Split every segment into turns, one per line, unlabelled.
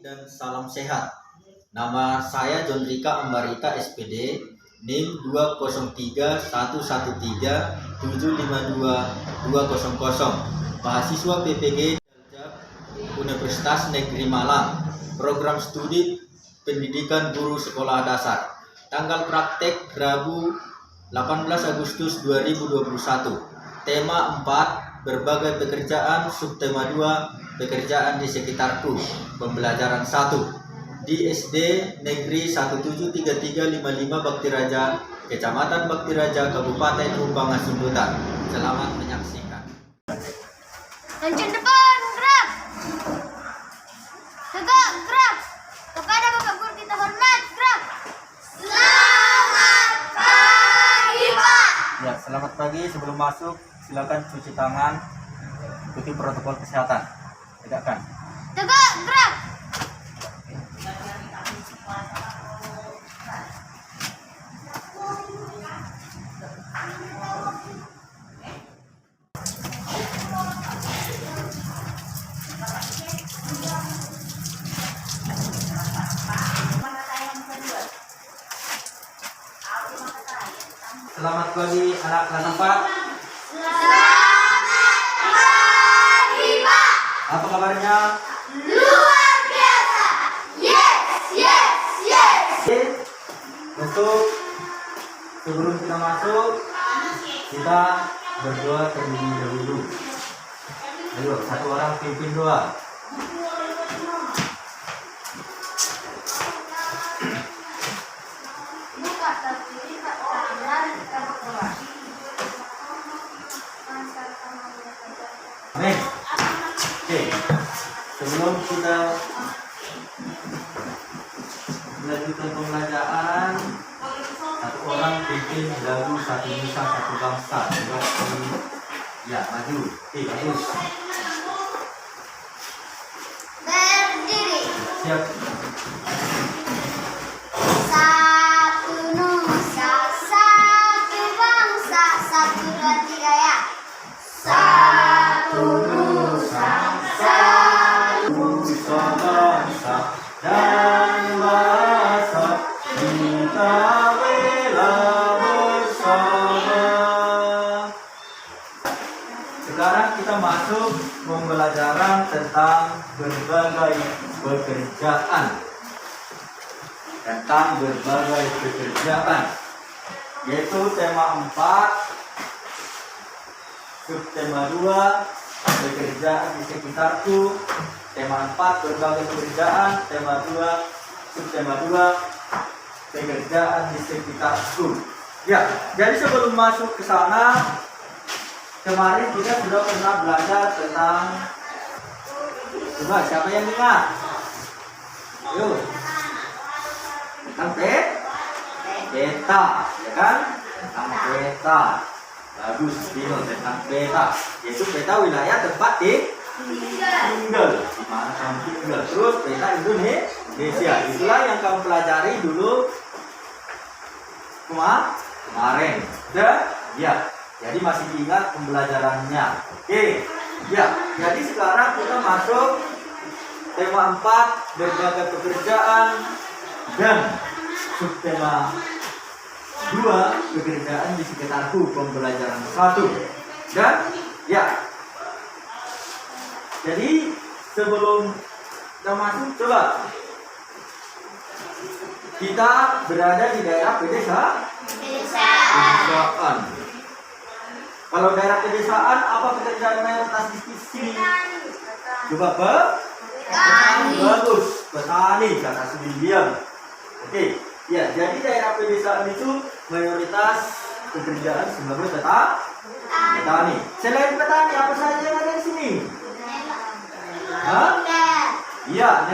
dan salam sehat. Nama saya John Rika Ambarita SPD, NIM 203115752 mahasiswa PPG Universitas Negeri Malang, program studi pendidikan guru sekolah dasar. Tanggal praktek Rabu 18 Agustus 2021. Tema 4, berbagai pekerjaan. Subtema 2, pekerjaan di sekitarku. Pembelajaran 1 di SD Negeri 173355 Bakti Raja, Kecamatan Bakti Raja, Kabupaten Humbang Hasundutan. Selamat menyaksikan.
Lancung depan, gerak. Tegak, gerak. Kepada Bapak Guru kita hormat, gerak. Selamat pagi, Pak.
Ya, selamat pagi. Sebelum masuk, silakan cuci tangan, ikuti protokol kesehatan. Tegakkan.
Tegak, gerak.
Selamat pagi anak kelas 4.
Selamat pagi, Pak.
Apa kabarnya?
Luar biasa. Yes, yes, yes.
Oke, untuk sebelum kita masuk, kita berdoa terlebih dahulu. Ayo, satu orang pimpin doa. Amin. Oke, sebelum kita melanjutkan pembelajaran, satu orang bikin lagu satu nusa satu bangsa. Ya, maju. Oke, bagus.
Berdiri.
Siap.
Satu nusa, satu bangsa, 1, 2, 3 ya. Satu nusa, satu
Nusa bangsa dan bahasa kita bela bersama. Sekarang kita masuk pembelajaran tentang berbagai pekerjaan. Yaitu tema 4, subtema 2, pekerjaan di sekitarku. Tema 4, berbagai pekerjaan. Tema 2, subtema 2, pekerjaan di sekitarku. Ya, jadi sebelum masuk ke sana, kemarin kita sudah pernah belajar tentang, coba siapa yang ingat? Yuk, tentang peta, ya kan? Tentang peta. Bagus, Dino, tentang peta. Yaitu peta wilayah tempat tinggal. Di mana kamu tinggal. Terus peta Indonesia. Itulah yang kamu pelajari dulu kemarin. Sudah? Ya. Jadi masih ingat pembelajarannya. Oke. Ya. Jadi sekarang kita masuk tema 4, berbagai pekerjaan, dan subtema 2, pekerjaan di sekitarku, pembelajaran 1. Dan ya, jadi sebelum kita masuk, coba kita berada di daerah pedesaan. Kalau daerah pedesaan, apa pekerjaan mayoritas di sini? Coba petani. Bagus, petani, kata William. Oke, ya, jadi daerah pedesaan itu mayoritas pekerjaan sebagai petani. Selain petani, apa saja yang ada di sini? Hah? Iya,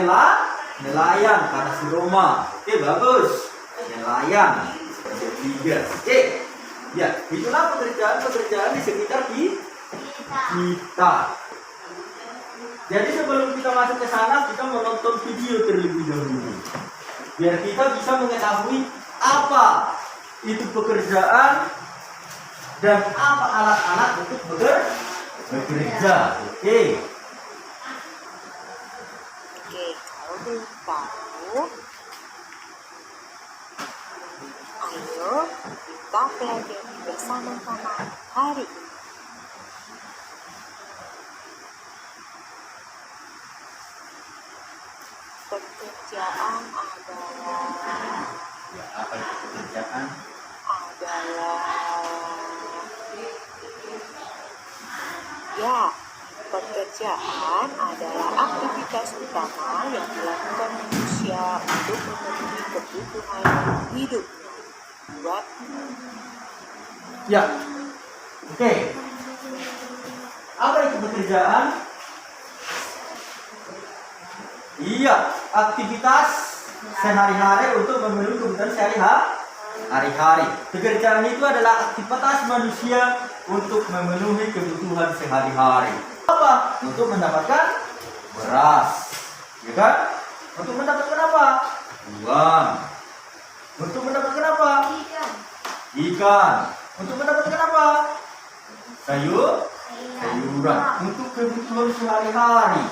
nelayan, kata si Roma. Oke, bagus. Nelayan. Ketiga. Oke. Ya, itulah pekerjaan di sekitar kita. Jadi sebelum kita masuk ke sana, kita menonton video terlebih dahulu. Biar kita bisa mengetahui apa itu pekerjaan dan apa alat-alat untuk bekerja. Oke.
belum tahu? Ayo kita pelajari bersama-sama hari ini. Pekerjaan adalah
Ya, apa itu pekerjaan?
Ya, pekerjaan adalah aktivitas utama yang dilakukan manusia untuk memenuhi kebutuhan hidup. Buat
Ya. Oke. Apa itu pekerjaan? Iya, aktivitas sehari-hari untuk memenuhi kebutuhan sehari-hari. Pekerjaan itu adalah aktivitas manusia untuk memenuhi kebutuhan sehari-hari. Apa? Untuk mendapatkan beras, ya kan? Untuk mendapatkan apa? Uang. Untuk mendapatkan apa? Ikan. Untuk mendapatkan apa? Sayuran. Untuk kebutuhan sehari-hari.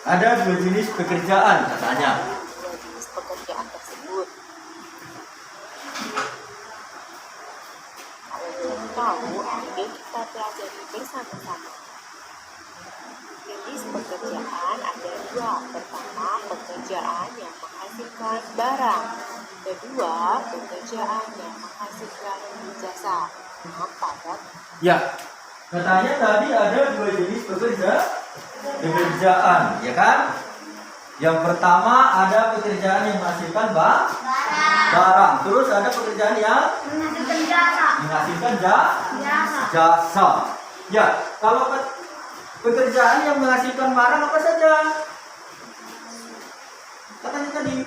Ada 2 jenis pekerjaan katanya.
dua jenis pekerjaan tersebut. Kalau belum tahu, ayo kita pelajari bersama-sama. Jenis pekerjaan ada 2. Pertama, pekerjaan yang menghasilkan barang. Kedua, pekerjaan yang menghasilkan jasa. Pada
Ya, katanya tadi ada 2 jenis pekerjaan, ya kan? Yang pertama ada pekerjaan yang menghasilkan barang. Terus ada pekerjaan yang menghasilkan jasa. Ya, kalau pekerjaan yang menghasilkan barang apa saja? Katanya tadi.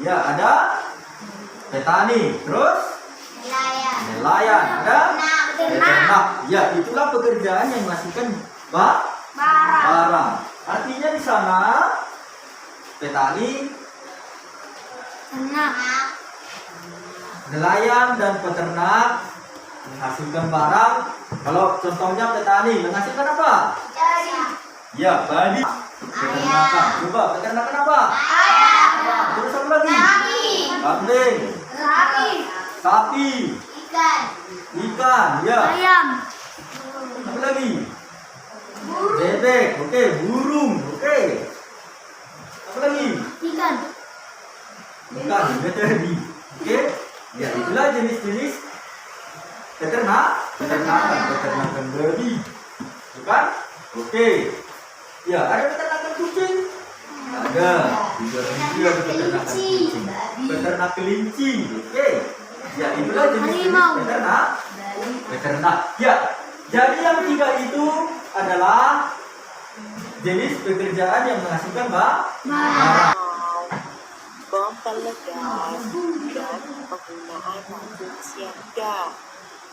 Ya, ada petani, terus nelayan, ada peternak. Ya, itulah pekerjaan yang menghasilkan barang. Artinya di sana petani, nelayan dan peternak menghasilkan barang. Kalau contohnya petani menghasilkan apa? Ya, padi. Peternakan. Coba peternakan apa? Terus apa lagi? Kambing. Sapi. Ikan. Ya. Apa lagi? Bebek. Oke. Burung. Oke. Apa lagi? Ikan. Tadi. Oke. Ya, itulah jenis-jenis peternakan babi. Bukan? Oke. Ya, ada peternakan kucing. Ada. Juga ada peternakan kucing. Peternak kelinci. Oke. Ya, itulah jenis-jenis peternak. Ya. Jadi yang 3 itu adalah jenis pekerjaan yang menghasilkan barang.
pelegas dan penggunaan racun siaga.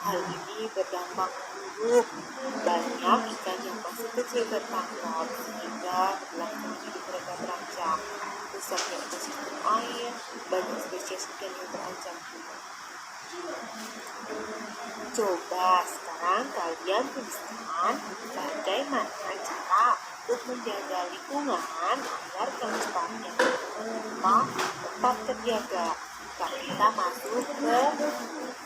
Hal ini berdampak buruk. Banyak ikan yang masih kecil tertangkap sehingga kelangsungan hidup mereka terancam. Rusaknya ekosistem air, banyak spesies ikan yang terancam. Coba sekarang kalian tuliskan bagaimana cara untuk menjaga lingkungan agar kelestarian lingkungan tetap terjaga. Kita masuk ke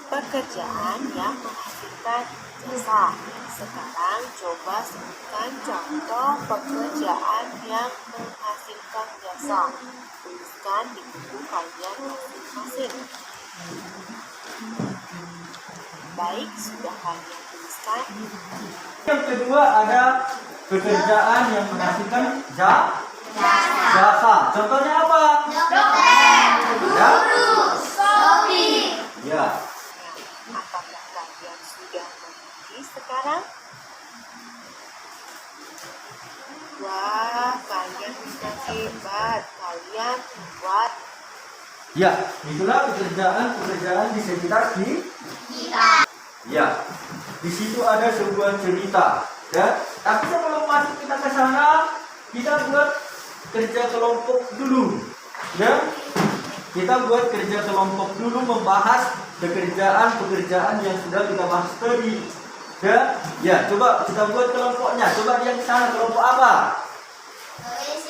pekerjaan yang menghasilkan jasa. Sekarang coba sebutkan contoh pekerjaan yang menghasilkan jasa. Tuliskan di buku kalian masing-masing. Baik, sudah kalian tuliskan.
Yang kedua ada pekerjaan yang menghasilkan jasa. Contohnya apa?
Dokter,
Ya?
guru, sopir.
Ya.
Apakah kalian sudah mengerti sekarang? Wah, kalian bisa hebat. Kalian buat.
Ya, itulah pekerjaan di sekitar
Kita.
Ya, di situ ada sebuah cerita. Ya, tapi sebelum masuk kita ke sana, kita buat kerja kelompok dulu. Ya, kita buat kerja kelompok dulu membahas pekerjaan yang sudah kita bahas tadi. Ya, coba kita buat kelompoknya. Coba yang ke sana kelompok apa?
Tulis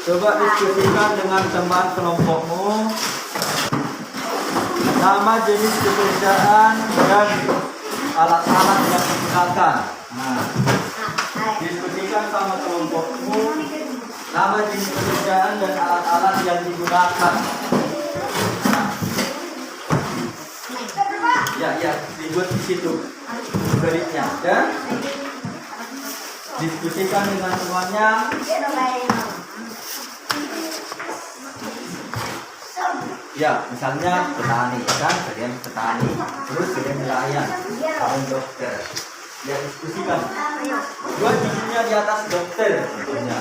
Coba diskusikan dengan teman kelompokmu nama jenis pekerjaan dan alat-alat yang digunakan. Nah, diskusikan sama kelompokmu nama jenis pekerjaan dan alat-alat yang digunakan. Ya, dibuat di situ berikutnya. Dan diskusikan dengan semuanya. Ya, misalnya petani, kan? Kalian petani, terus kalian nelayan, kalian dokter. Ya, diskusikan. Dua giginya di atas dokter, tentunya.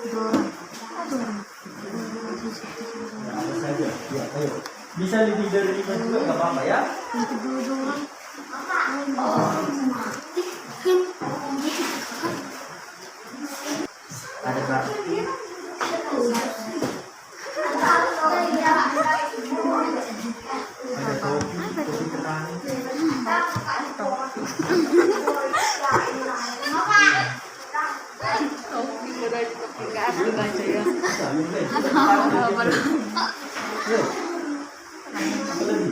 Ya, apa saja. Ya, ayo. Bisa lebih dari 5 juga nggak apa-apa ya. Ada Kak. Ada kopi petani. Yuk. Apa lagi?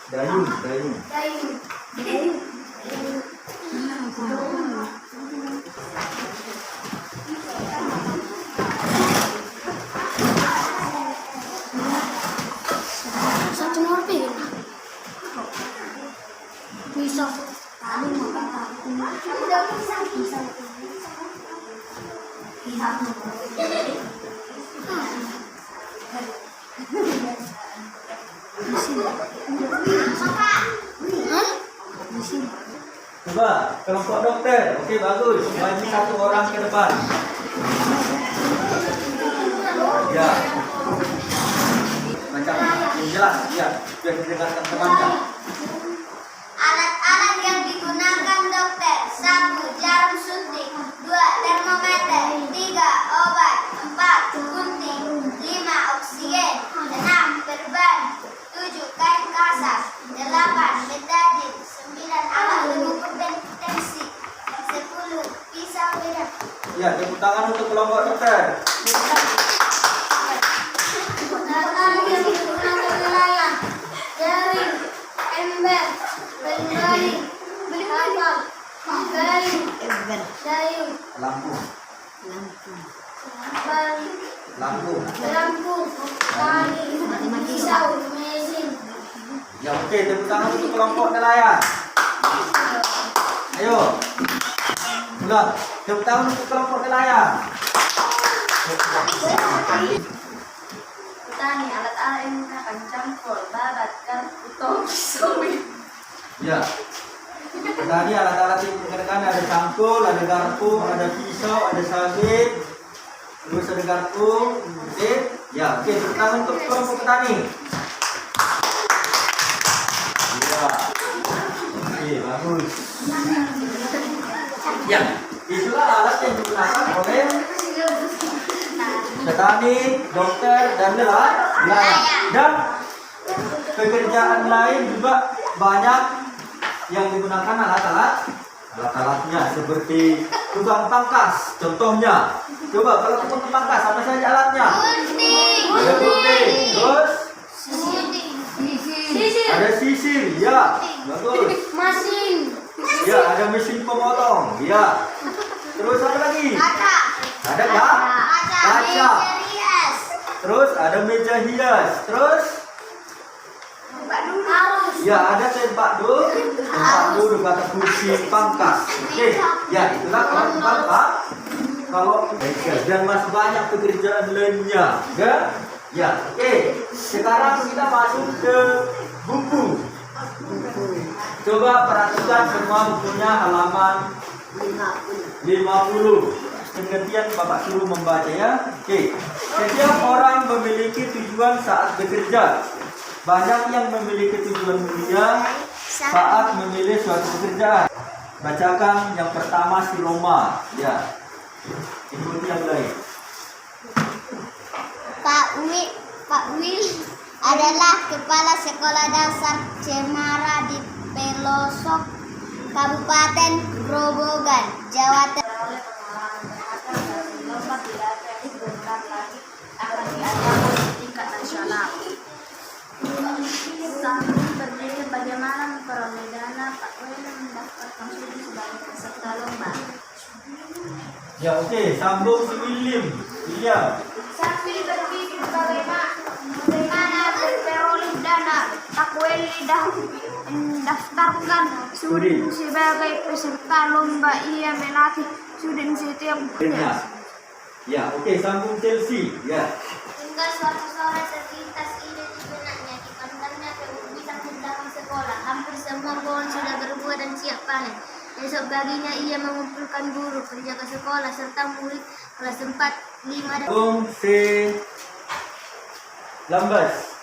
Dayung.
Satu morpi. Bisa.
Coba kelompok dokter. Oke, bagus. Maju satu orang ke depan. Ya. Macam yang jelas ya, biar didengarkan temannya.
Alat-alat yang digunakan dokter: 1. Jarum suntik, 2. Termometer, 3. Obat, 4. Gunting, 5. Oksigen, 6. Perban, 7. Kain kasar, 8. Betadin, 9. Alat pengukur tensi, 10. Pisau bedah.
Ya, tepuk tangan untuk kelompok dokter.
Alat yang digunakan nelayan: jaring, ember, berbaling, kapal, kayu, dayung,
Lampu.
lampu, tali, pisau, mesin.
Ya, oke, tepuk tangan untuk kelompok nelayan. Ayo. Ulang. Tepuk tangan untuk kelompok nelayan.
Petani, alat-alat yang menggunakan cangkul, babat, garpu, tong, pisau.
Ya. Tadi alat-alat yang digunakan ada cangkul, ada garpu, ada pisau, ada sabit, terus ada garpu. Oke. Ya, oke, tepuk tangan untuk kelompok petani. Ya. Oke, bagus. Ya, itulah alat yang digunakan oleh petani, dokter, dan nelayan. Dan pekerjaan lain juga banyak yang digunakan alat-alatnya seperti tukang pangkas. Contohnya, coba kalau tukang pangkas apa saja alatnya? Ada gunting, terus ada sisir, ya, bagus.
Mesin,
Ya, ada mesin pemotong, ya. Terus apa lagi? Ada nggak? Kaca. Terus ada meja hias. Terus ya ada tempat duduk atau kursi pangkas. Oke, ya itulah kalau pangkas. Kalau dan masih banyak pekerjaan lainnya, ya. Ya, oke. Sekarang kita masuk ke buku. Coba perhatikan semua bukunya halaman 50. Pengertian Bapak suruh membaca ya. Oke. Setiap orang memiliki tujuan saat bekerja. Banyak yang memiliki tujuan mulia, saat memilih suatu pekerjaan. Bacakan yang pertama si Roma. Ya. Ikuti yang lain.
Pak Wil adalah kepala sekolah dasar Cemara di Pelosok, Kabupaten Grobogan, Jawa Tengah.
Oleh pengalaman beragam dari lomba pidato yang sebentar lagi akan diadakan di tingkat nasional. Sambil berpikir bagaimana memperoleh dana, Pak Weli mendaftarkan studi sebagai peserta lomba.
Ya, oke, sambung si William.
Sambil berpikir bagaimana memperoleh dana, Pak Weli mendaftarkan studi sebagai peserta lomba. Ia melatih student setiap bulan.
Ya, oke, sambung Chelsea. Ya.
Hingga suatu sore terlintas ide di benaknya, dipandangnya kebiasaan tentang sekolah. Hampir semua pohon sudah berbuah dan siap panen. Esok paginya ia mengumpulkan guru, penjaga sekolah, serta murid kelas 4, 5, dan
Si Lambas.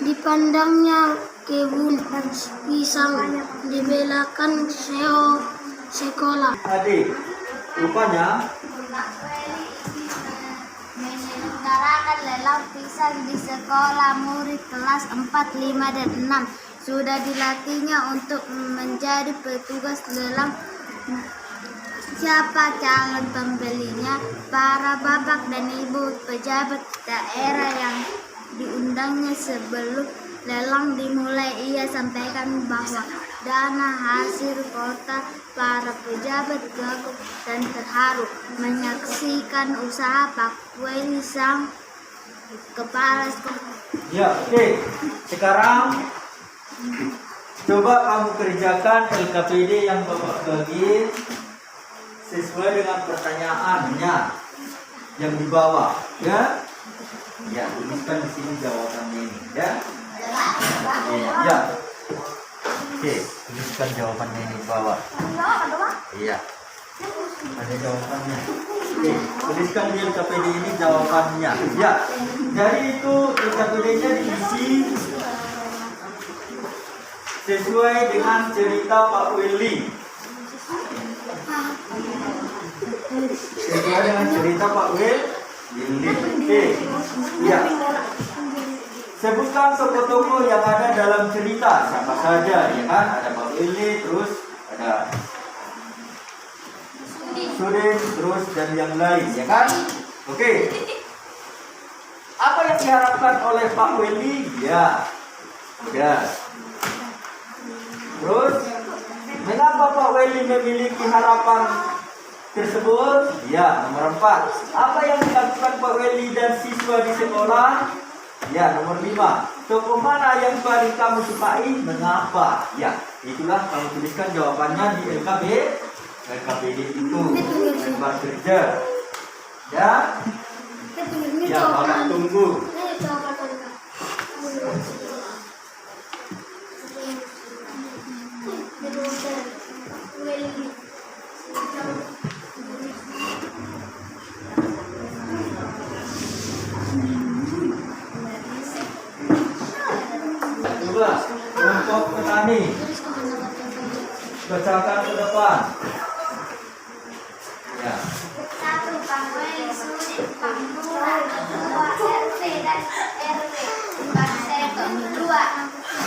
dipandangnya kebun pisang di belakang sekolah.
Adik, rupanya
Pak Weli menyelenggarakan lelang pisang di sekolah murid kelas 4, 5, dan 6. Sudah dilatihnya untuk menjadi petugas lelang. Siapa calon pembelinya? Para bapak dan ibu pejabat daerah yang diundangnya sebelum lelang dimulai. Ia sampaikan bahwa dana hasil kota. Para pejabat kagum dan terharu menyaksikan usaha Pak Weli sang kepala sekolah.
ya, oke. Sekarang coba kamu kerjakan LKPD yang Bapak bagi sesuai dengan pertanyaannya yang di bawah, ya. Ya, tuliskan di sini jawabannya ini, ya. Ya. Oke, tuliskan jawabannya ini di bawah. Iya. Ada jawabannya. Oke, tuliskan di LKPD ini jawabannya. Ya. Jadi itu LKPD-nya diisi sesuai dengan cerita Pak Willy. Sesuai dengan cerita Pak Willy. Oke. Ya. Sebutkan tokoh-tokoh yang ada dalam cerita, siapa saja, ya kan? Ada Pak Willy, terus ada Sudin, terus dan yang lain, ya kan? Oke. Apa yang diharapkan oleh Pak Willy? Ya. Ya. Terus, mengapa Pak Willy memiliki harapan tersebut? Ya, nomor 4. Apa yang dilakukan Pak Willy dan siswa di sekolah? Ya, nomor 5. Tokoh mana yang paling kamu sukai? Mengapa? Ya, itulah kamu tuliskan jawabannya di LKPD itu. Lembar kerja. Ya. Ya, Bapak tunggu. Kelompok petani. Bacakan ke depan. Ya.
1. Pak Weli Sudin, Pak Lurah, 2. RT dan RW, Pak Seto. 2.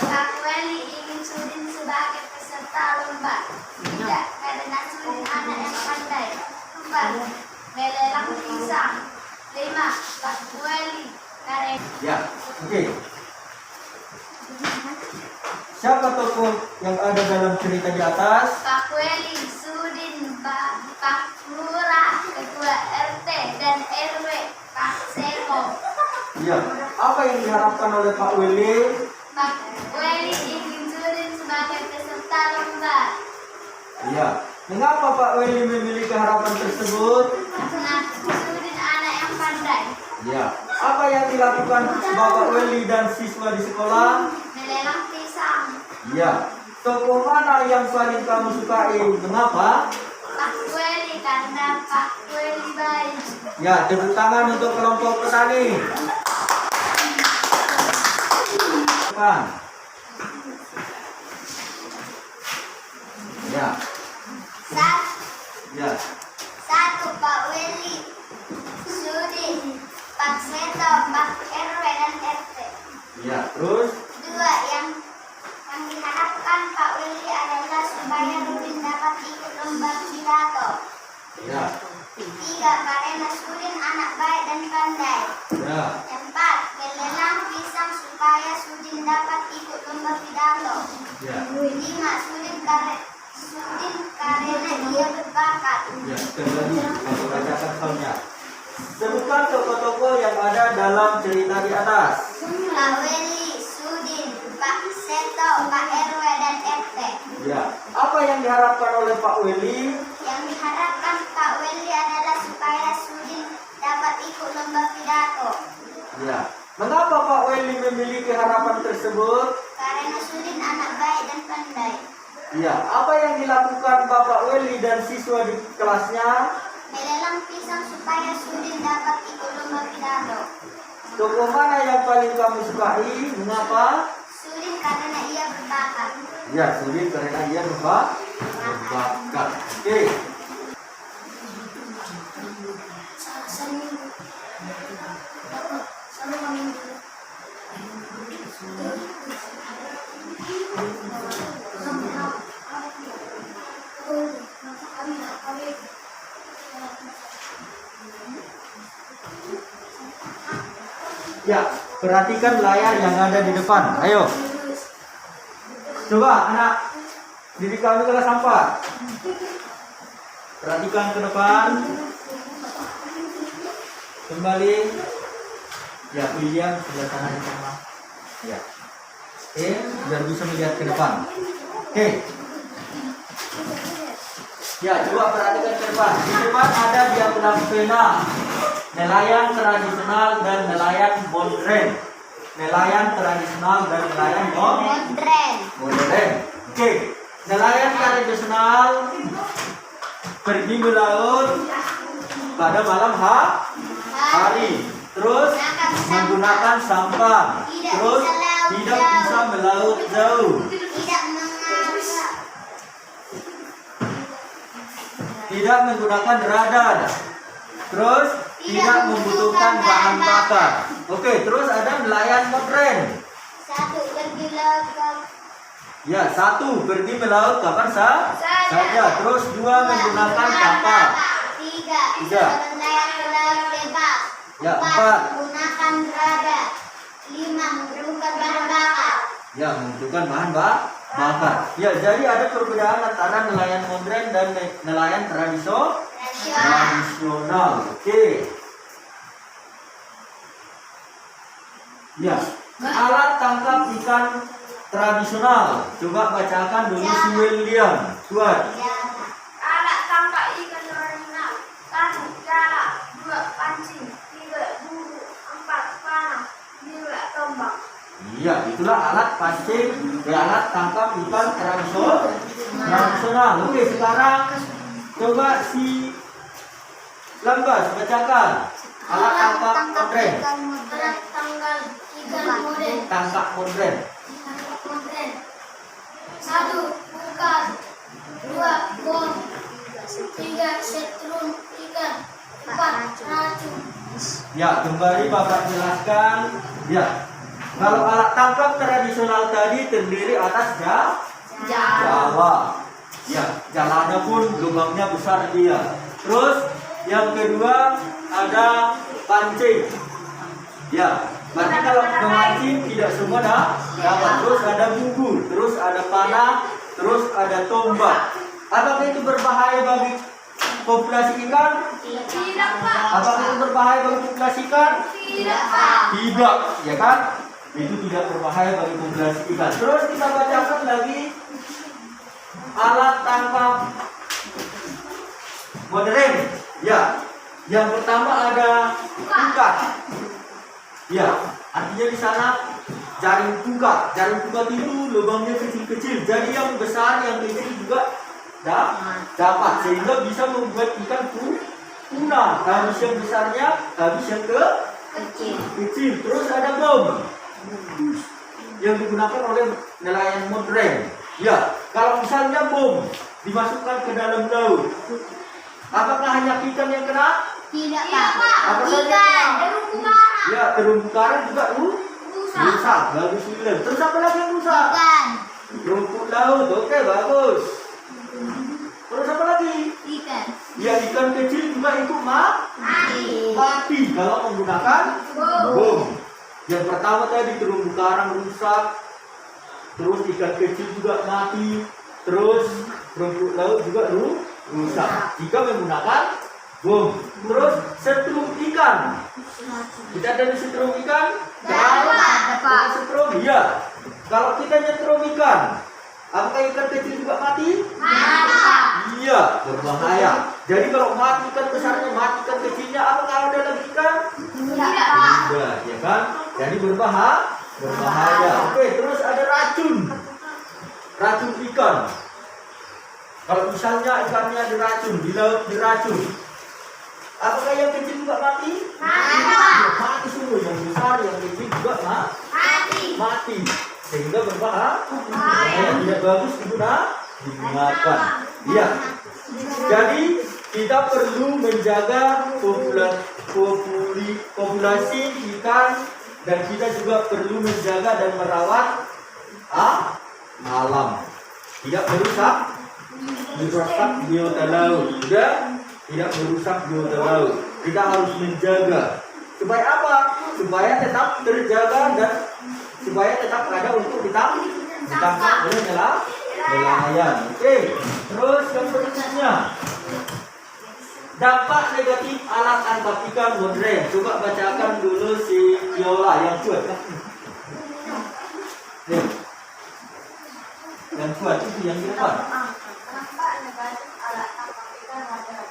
Pak Weli ingin Sudin sebagai peserta lomba. 3. Karena Sudin anak yang pandai. 4. Melelang pisang. 5. Pak Weli karena
Ya, oke. Siapa tokoh yang ada dalam cerita di atas?
Pak Weli Sudin, Pak Lurah, Ketua RT dan RW, Pak Seto.
Ya. Apa yang diharapkan oleh Pak Willy?
Pak Weli ingin Sudin sebagai peserta lomba.
Ya. Mengapa Pak Willy memiliki harapan tersebut?
Karena Sudin anak yang pandai.
Ya. Apa yang dilakukan Bapak Willy dan siswa di sekolah?
Melelang pisang.
Ya. Tokoh mana yang paling kamu sukai? Mengapa?
Pak Weli karena Pak Weli baik.
Ya, tepuk tangan untuk kelompok petani. depan. Ya, ya.
Satu Pak Weli, Sudin, Pak Seto, Pak RW dan RT.
Ya, terus
Dua, yang diharapkan Pak Weli adalah supaya Rudin dapat ikut lomba pidato.
ya,
Tiga, Pak Rena Sudin anak baik dan pandai.
ya,
Empat, melelang pisang supaya Sudin dapat ikut lomba pidato.
ya,
Lima, Sudin karena dia berbakat.
ya. Kembali aku bacakan soalnya. Sebutkan tokoh-tokoh yang ada dalam cerita di atas.
Pak Weli, Sudin, Pak Seto, Pak RW dan RT.
Ya, apa yang diharapkan oleh Pak Weli?
Yang diharapkan Pak Weli adalah supaya Sudin dapat ikut lomba pidato.
Ya, mengapa Pak Weli memiliki harapan tersebut?
Karena Sudin anak baik dan pandai.
Ya, apa yang dilakukan Bapak Weli dan siswa di kelasnya?
Melelang pisang supaya Sudin dapat ikut lomba pidato.
Tokoh mana yang paling kamu sukai? Mengapa?
Sudin karena ia berbakat.
Ya, Sudin karena ia berbakat. Oke. Ya, perhatikan layar yang ada di depan. Ayo. Coba anak didik kami kelas 4. Perhatikan ke depan. Kembali. Ya, William sebelah sana di sana. Ya. Oke, biar bisa melihat ke depan. Oke. Ya, coba perhatikan ke depan. Di depan ada diagram pena, nelayan tradisional dan nelayan modern. Nelayan tradisional dan nelayan modern. Oke. Nelayan tradisional pergi melaut pada malam hari. Terus menggunakan sampan. Terus tidak bisa melaut jauh. Tidak menggunakan radar. Terus tidak membutuhkan bahan bakar. Oke, terus ada nelayan modern.
Satu, pergi laut ke
Ya, satu pergi melaut kapan saja. Terus dua menggunakan kapal.
Tiga,
Tiga.
nelayan ke laut bebas.
Ya, empat.
Menggunakan radar. Lima, memerlukan bahan bakar.
Ya, membutuhkan bahan bakar. Ya, jadi ada perbedaan antara nelayan modern dan nelayan tradisional. Oke. Ya, alat tangkap ikan tradisional. Coba bacakan dulu si William. Tuan.
Alat tangkap ikan tradisional. 1. Jala. 2. Pancing. 3. Bumbu. 4. Panah. 5. Tombak.
Iya, itulah alat pancing, alat tangkap ikan tradisional. Oke, sekarang coba si Lambas bacakan alat tangkap modern. Tangkap modern.
Satu, bukan. Dua, bom. Tiga, setrum ikan. Empat, racun.
Ya, kembali Bapak jelaskan. Ya, kalau alat tangkap tradisional tadi terdiri atas jala. Ya, jalanya pun lubangnya besar dia. Terus yang kedua ada pancing. Ya, berarti kalau memancing tidak semua dapat. Terus ada bumbu, terus ada panah, terus ada tombak. Apakah itu berbahaya bagi populasi ikan?
Tidak, Pak.
Apakah itu berbahaya bagi populasi ikan?
Tidak, Pak.
Tidak, ya kan? Itu tidak berbahaya bagi populasi ikan. Terus kita bacakan lagi alat tangkap modern. Ya, yang pertama ada pukat. Ya, artinya di sana jaring pukat. Jaring pukat itu lubangnya kecil-kecil. Jadi yang besar, yang kecil juga dapat, sehingga bisa membuat ikan punah. Habis yang besarnya, habis yang kecil. Terus ada bom. yang digunakan oleh nelayan modern. Ya, kalau misalnya bom dimasukkan ke dalam laut, apakah hanya ikan yang kena?
Tidak,
Iya,
Pak.
Pak.
Apa saja
Ikan.
kena?
Terumbu karang.
Ya, terumbu karang juga
Rusak.
rusak. Bagus juga. Terus apa lagi yang rusak?
Ikan.
Rumput laut. Oke, bagus. Terus apa lagi?
Ikan.
Ya, ikan kecil juga ikut mati kalau menggunakan
Bom.
bom. Yang pertama tadi terumbu karang rusak, terus ikan kecil juga mati, terus rumput laut juga rusak jika menggunakan bom. Terus setrum ikan. Kita ada setrum ikan?
Ada, Pak.
Setrum, iya. Kalau kita nyetrum ikan, apakah ikan kecil juga mati?
Mati, Pak.
Iya, berbahaya. Jadi kalau mati ikan besarnya, mati ikan kecilnya, apakah ada lagi ikan?
Tidak, Pak.
Tidak, ya kan? Jadi berbahaya. Oke, terus ada racun. Racun ikan. Kalau misalnya ikannya diracun, di laut diracun, apakah yang kecil juga mati?
Mati,
Ya,
Pak.
mati semua, yang besar, yang kecil juga mati. Sehingga berbahaya. Tidak bagus digunakan. Iya. Jadi kita perlu menjaga populasi ikan, dan kita juga perlu menjaga dan merawat alam. Tidak merusak biota laut. Tidak merusak biota laut. Kita harus menjaga. Supaya apa? Supaya tetap terjaga dan supaya tetap ada untuk ditangkap oleh nelayan. Oke. Terus yang berikutnya, dampak negatif alat tangkap ikan modern. Coba bacakan dulu si Viola yang kuat. Nih. Yang kuat itu yang di depan.
Dampak negatif alat tangkap ikan modern.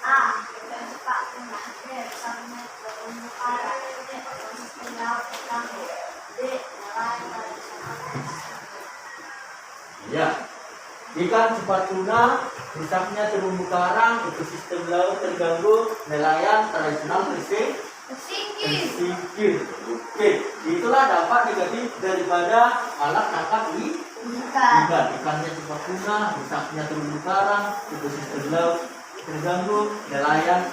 A. Dampak punahnya sama terumbu karang. Ekosistem laut terganggu. D. Nelayan tradisional.
Ya. Ikan cepat punah, rusaknya terumbu karang, ekosistem laut terganggu, nelayan tradisional tersingkir. Oke, itulah dampak negatif daripada alat tangkap ikan. Ikannya cepat punah, rusaknya terumbu karang, ekosistem laut terganggu, nelayan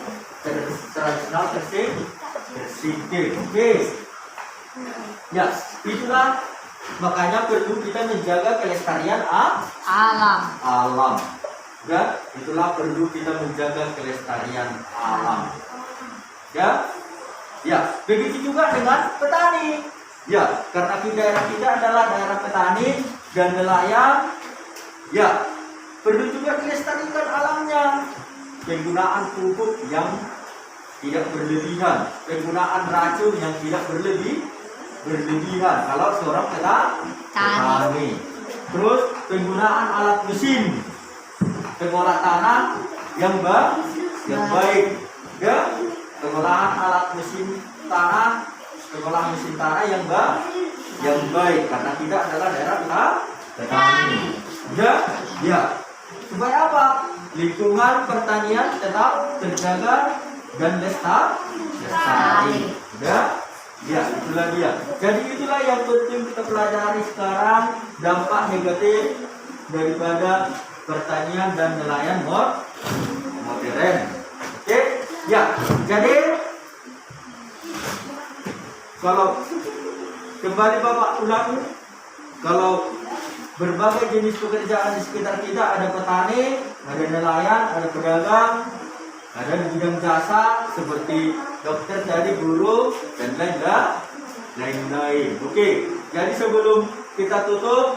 tradisional tersingkir. Oke. Ya, itulah makanya perlu kita menjaga kelestarian alam. Ya, itulah perlu kita menjaga kelestarian alam. Ya, begitu juga dengan petani. Ya, karena daerah kita adalah daerah petani dan nelayan. Ya, perlu juga dilestarikan alamnya. Penggunaan pupuk yang tidak berlebihan, penggunaan racun yang tidak berlebihan kalau seorang petani. Terus penggunaan alat mesin pengolah tanah yang baik. Ya, pengolahan alat mesin tanah, yang baik karena kita adalah daerah petani. Ya. Supaya apa? Lingkungan pertanian tetap terjaga dan lestari. Ya, itulah dia. Jadi itulah yang penting kita pelajari sekarang, dampak negatif daripada pertanian dan nelayan modern. Oke? Ya, jadi kalau kembali Bapak ulang, kalau berbagai jenis pekerjaan di sekitar kita, ada petani, ada nelayan, ada pedagang, ada di bidang jasa seperti dokter tadi, guru, dan lain-lain. Oke, jadi sebelum kita tutup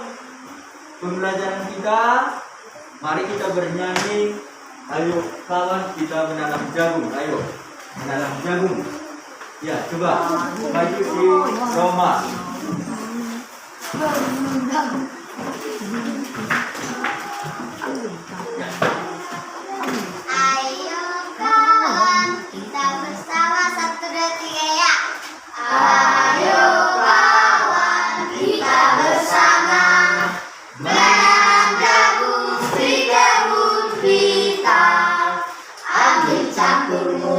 pembelajaran kita, mari kita bernyanyi. Ayo kawan, kita menanam jagung. Ayo menanam jagung. Ya, coba maju si Roma.
Ayo kawan, kita bersama 1, 2, 3 ya. Ayo kawan, kita bersama menanam jagung di kebun kita. Ambil cangkulmu,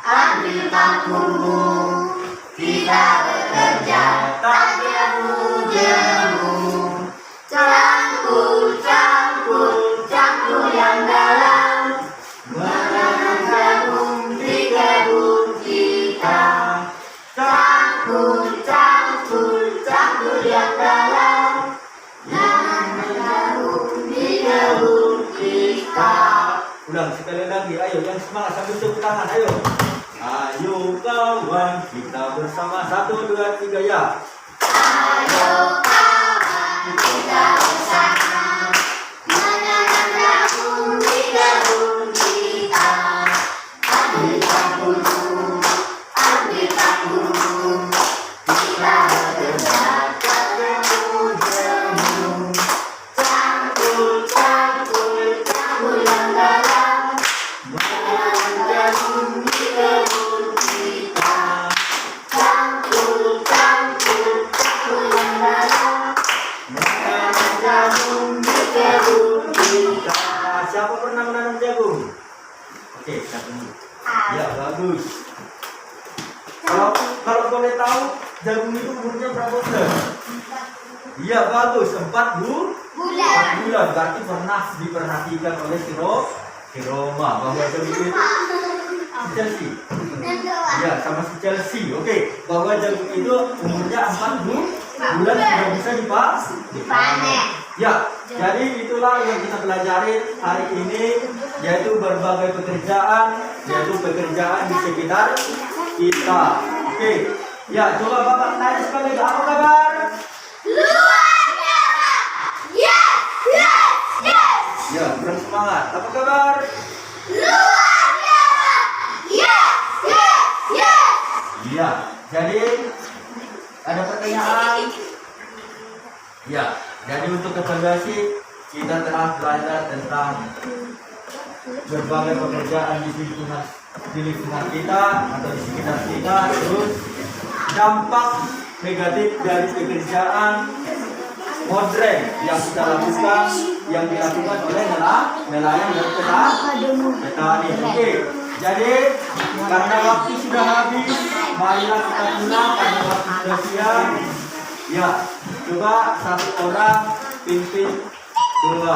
ambil pakumu, kita bekerja tak
Ulang sekali lagi, ayo yang semangat sambil tepuk tangan, ayo. Ayo kawan, kita bersama 1, 2, 3 ya.
Ayo kawan, kita bersama menanam jagung di kebun kita. Ambilkan dulu, kita bekerja ke kebun jagung. Cangkul yang dalam, menanam jagung di kebun kita. Cangkul yang dalam, menanam jagung di kebun kita.
Siapa pernah menanam jagung? Oke, satu. Ya, bagus. Kalau boleh tahu, jagung itu umurnya berapa bulan? Iya, bagus. 4 bulan. Berarti pernah diperhatikan oleh si Roma bahwa jagung itu si Chelsea. Iya, sama si Chelsea. Oke, bahwa jagung itu umurnya 4 bulan sudah bisa dipanen. Ya, jadi itulah yang kita pelajari hari ini, yaitu berbagai pekerjaan, yaitu pekerjaan di sekitar kita. Oke, ya coba Bapak tanya sekali, apa kabar?
Luar biasa. Yes.
Ya, kurang semangat. Apa kabar?
Luar biasa. Yes.
Iya, jadi ada pertanyaan? Ya, jadi untuk evaluasi kita telah belajar tentang berbagai pekerjaan di lingkungan kita atau di sekitar kita, terus dampak negatif dari pekerjaan modern yang kita lakukan, yang dilakukan oleh nelayan dan petani. Oke, jadi karena waktu sudah habis, marilah kita pulang karena waktu sudah siang. Ya, coba satu orang pimpin 2.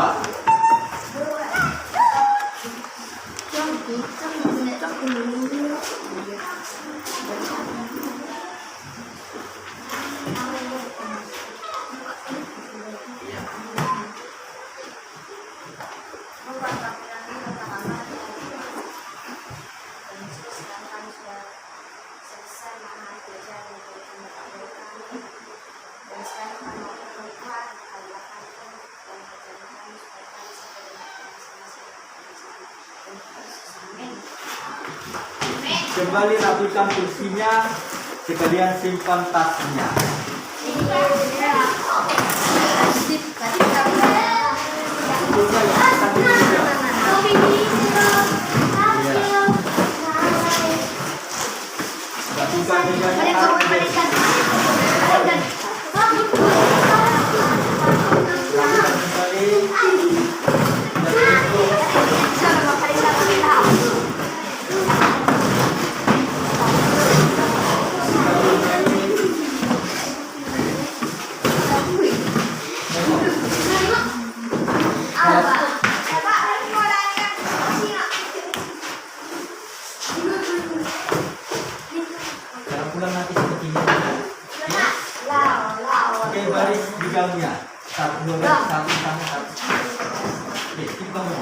Kembali rapikan kursinya, sekalian simpan tasnya. Kursinya yang kita pilih. Rapikan mejanya. Rapikan kembali. Sekarang pulang nanti seperti ini. Oke, baris di gamnya. 1, 2, 1, 1. Oke, kita bangun.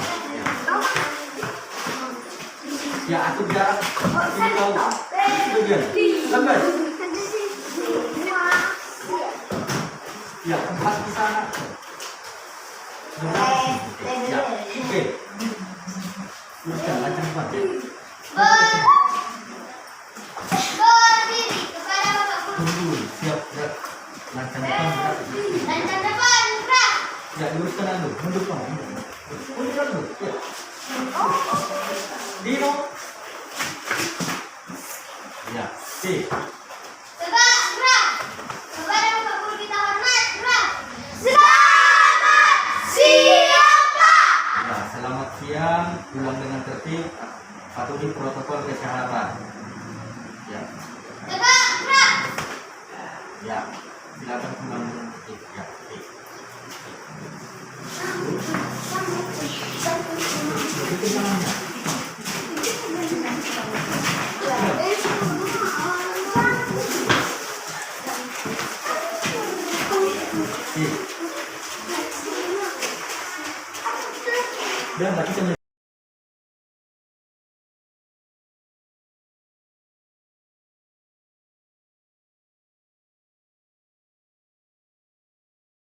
Ya, aku jarak. Ini tahu. Itu dia. Lembar. Ya, 4 di sana. Ya, oke. Luruskan, lancar depan.
Berdiri kepada Bapak Guru.
Tunggu, siap, gerak. Lancar depan, gerak.
Lancar depan, gerak.
Ya, luruskan dulu. Mundur dong. Mundur dulu. Ya. Dino. Ya, oke.
Tegak, gerak. Kepada Bapak Guru kita hormat, gerak. Selamat siang, Pak.
Ya, selamat siang. Pulang dengan tertib. Patuhi protokol kesehatan. Ya,
Tegak, gerak.
ya. Silakan pulang dengan tertib. Ya, oke. Itu tangannya. Oke. Udah, nggak bisa